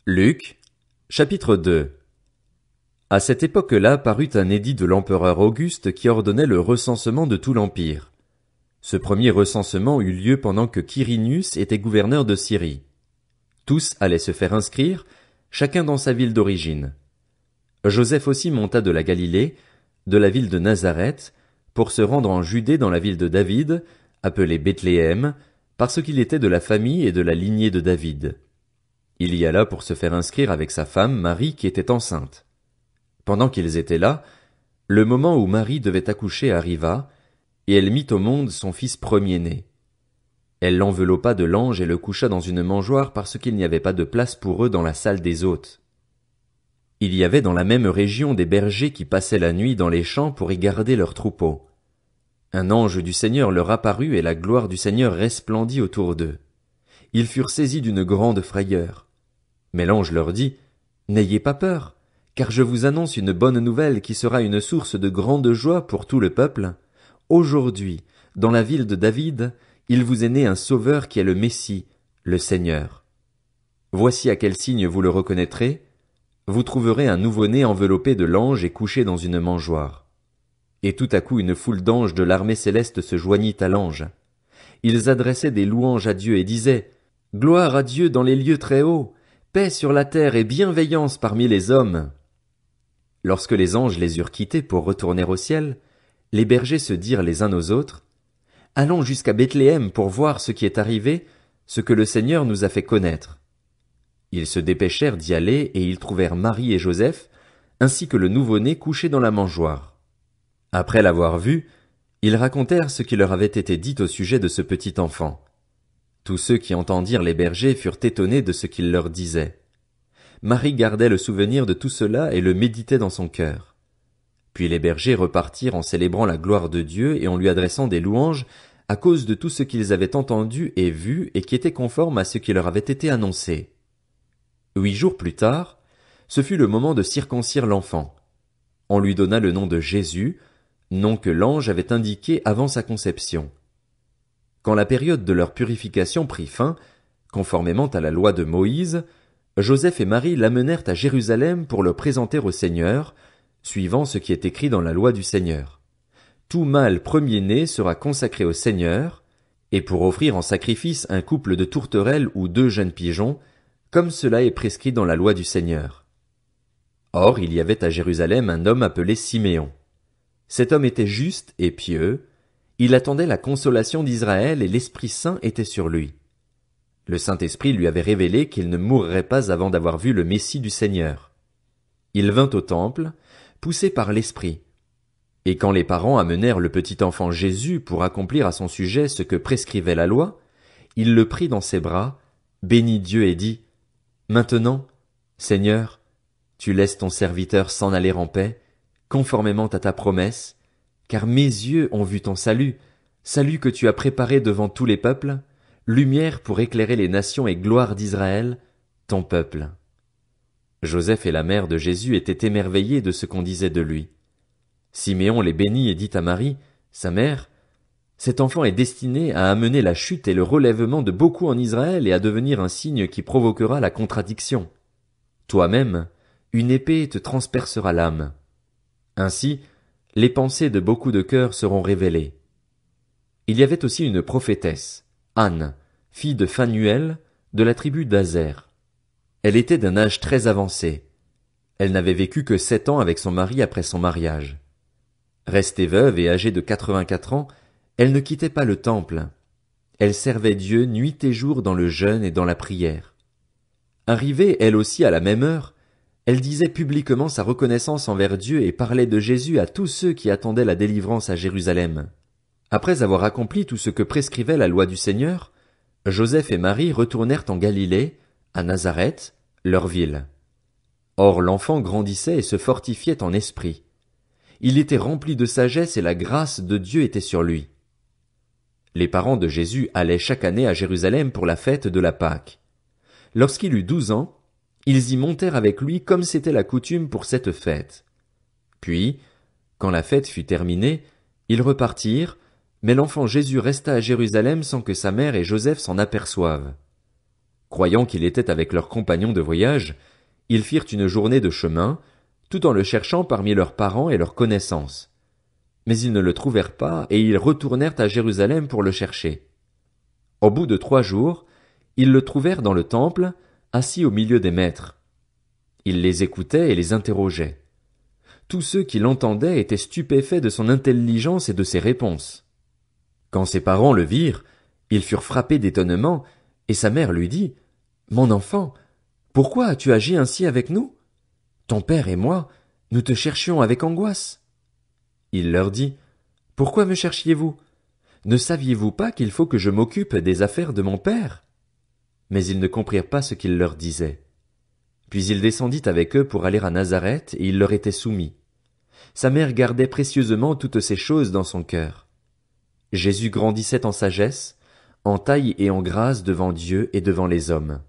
Luc, chapitre 2. À cette époque-là parut un édit de l'empereur Auguste qui ordonnait le recensement de tout l'empire. Ce premier recensement eut lieu pendant que Quirinius était gouverneur de Syrie. Tous allaient se faire inscrire, chacun dans sa ville d'origine. Joseph aussi monta de la Galilée, de la ville de Nazareth, pour se rendre en Judée dans la ville de David, appelée Bethléem, parce qu'il était de la famille et de la lignée de David. Il y alla pour se faire inscrire avec sa femme Marie qui était enceinte. Pendant qu'ils étaient là, le moment où Marie devait accoucher arriva, et elle mit au monde son fils premier-né. Elle l'enveloppa de langes et le coucha dans une mangeoire parce qu'il n'y avait pas de place pour eux dans la salle des hôtes. Il y avait dans la même région des bergers qui passaient la nuit dans les champs pour y garder leurs troupeaux. Un ange du Seigneur leur apparut et la gloire du Seigneur resplendit autour d'eux. Ils furent saisis d'une grande frayeur. Mais l'ange leur dit, « N'ayez pas peur, car je vous annonce une bonne nouvelle qui sera une source de grande joie pour tout le peuple. Aujourd'hui, dans la ville de David, il vous est né un sauveur qui est le Messie, le Seigneur. Voici à quel signe vous le reconnaîtrez. Vous trouverez un nouveau-né enveloppé de langes et couché dans une mangeoire. » Et tout à coup une foule d'anges de l'armée céleste se joignit à l'ange. Ils adressaient des louanges à Dieu et disaient, « Gloire à Dieu dans les lieux très hauts, paix sur la terre et bienveillance parmi les hommes. » Lorsque les anges les eurent quittés pour retourner au ciel, les bergers se dirent les uns aux autres, « Allons jusqu'à Bethléem pour voir ce qui est arrivé, ce que le Seigneur nous a fait connaître. » Ils se dépêchèrent d'y aller et ils trouvèrent Marie et Joseph, ainsi que le nouveau-né couché dans la mangeoire. Après l'avoir vu, ils racontèrent ce qui leur avait été dit au sujet de ce petit enfant. Tous ceux qui entendirent les bergers furent étonnés de ce qu'ils leur disaient. Marie gardait le souvenir de tout cela et le méditait dans son cœur. Puis les bergers repartirent en célébrant la gloire de Dieu et en lui adressant des louanges à cause de tout ce qu'ils avaient entendu et vu et qui était conforme à ce qui leur avait été annoncé. 8 jours plus tard, ce fut le moment de circoncire l'enfant. On lui donna le nom de Jésus, nom que l'ange avait indiqué avant sa conception. Quand la période de leur purification prit fin, conformément à la loi de Moïse, Joseph et Marie l'amenèrent à Jérusalem pour le présenter au Seigneur, suivant ce qui est écrit dans la loi du Seigneur. Tout mâle premier-né sera consacré au Seigneur, et pour offrir en sacrifice un couple de tourterelles ou 2 jeunes pigeons, comme cela est prescrit dans la loi du Seigneur. Or il y avait à Jérusalem un homme appelé Siméon. Cet homme était juste et pieux, il attendait la consolation d'Israël et l'Esprit Saint était sur lui. Le Saint-Esprit lui avait révélé qu'il ne mourrait pas avant d'avoir vu le Messie du Seigneur. Il vint au temple, poussé par l'Esprit. Et quand les parents amenèrent le petit enfant Jésus pour accomplir à son sujet ce que prescrivait la loi, il le prit dans ses bras, bénit Dieu et dit, « Maintenant, Seigneur, tu laisses ton serviteur s'en aller en paix, conformément à ta promesse, car mes yeux ont vu ton salut, salut que tu as préparé devant tous les peuples, lumière pour éclairer les nations et gloire d'Israël, ton peuple. » Joseph et la mère de Jésus étaient émerveillés de ce qu'on disait de lui. Siméon les bénit et dit à Marie, sa mère, « Cet enfant est destiné à amener la chute et le relèvement de beaucoup en Israël et à devenir un signe qui provoquera la contradiction. Toi-même, une épée te transpercera l'âme. Ainsi, les pensées de beaucoup de cœurs seront révélées. » Il y avait aussi une prophétesse, Anne, fille de Phanuel, de la tribu d'Azer. Elle était d'un âge très avancé. Elle n'avait vécu que 7 ans avec son mari après son mariage. Restée veuve et âgée de 84 ans, elle ne quittait pas le temple. Elle servait Dieu nuit et jour dans le jeûne et dans la prière. Arrivée elle aussi à la même heure, elle disait publiquement sa reconnaissance envers Dieu et parlait de Jésus à tous ceux qui attendaient la délivrance à Jérusalem. Après avoir accompli tout ce que prescrivait la loi du Seigneur, Joseph et Marie retournèrent en Galilée, à Nazareth, leur ville. Or l'enfant grandissait et se fortifiait en esprit. Il était rempli de sagesse et la grâce de Dieu était sur lui. Les parents de Jésus allaient chaque année à Jérusalem pour la fête de la Pâque. Lorsqu'il eut 12 ans, ils y montèrent avec lui comme c'était la coutume pour cette fête. Puis, quand la fête fut terminée, ils repartirent, mais l'enfant Jésus resta à Jérusalem sans que sa mère et Joseph s'en aperçoivent. Croyant qu'il était avec leurs compagnons de voyage, ils firent une journée de chemin, tout en le cherchant parmi leurs parents et leurs connaissances. Mais ils ne le trouvèrent pas, et ils retournèrent à Jérusalem pour le chercher. Au bout de 3 jours, ils le trouvèrent dans le temple, assis au milieu des maîtres. Il les écoutait et les interrogeait. Tous ceux qui l'entendaient étaient stupéfaits de son intelligence et de ses réponses. Quand ses parents le virent, ils furent frappés d'étonnement, et sa mère lui dit, « Mon enfant, pourquoi as-tu agi ainsi avec nous? Ton père et moi, nous te cherchions avec angoisse. » Il leur dit, « Pourquoi me cherchiez-vous? Ne saviez-vous pas qu'il faut que je m'occupe des affaires de mon père? » Mais ils ne comprirent pas ce qu'il leur disait. Puis il descendit avec eux pour aller à Nazareth, et il leur était soumis. Sa mère gardait précieusement toutes ces choses dans son cœur. Jésus grandissait en sagesse, en taille et en grâce devant Dieu et devant les hommes.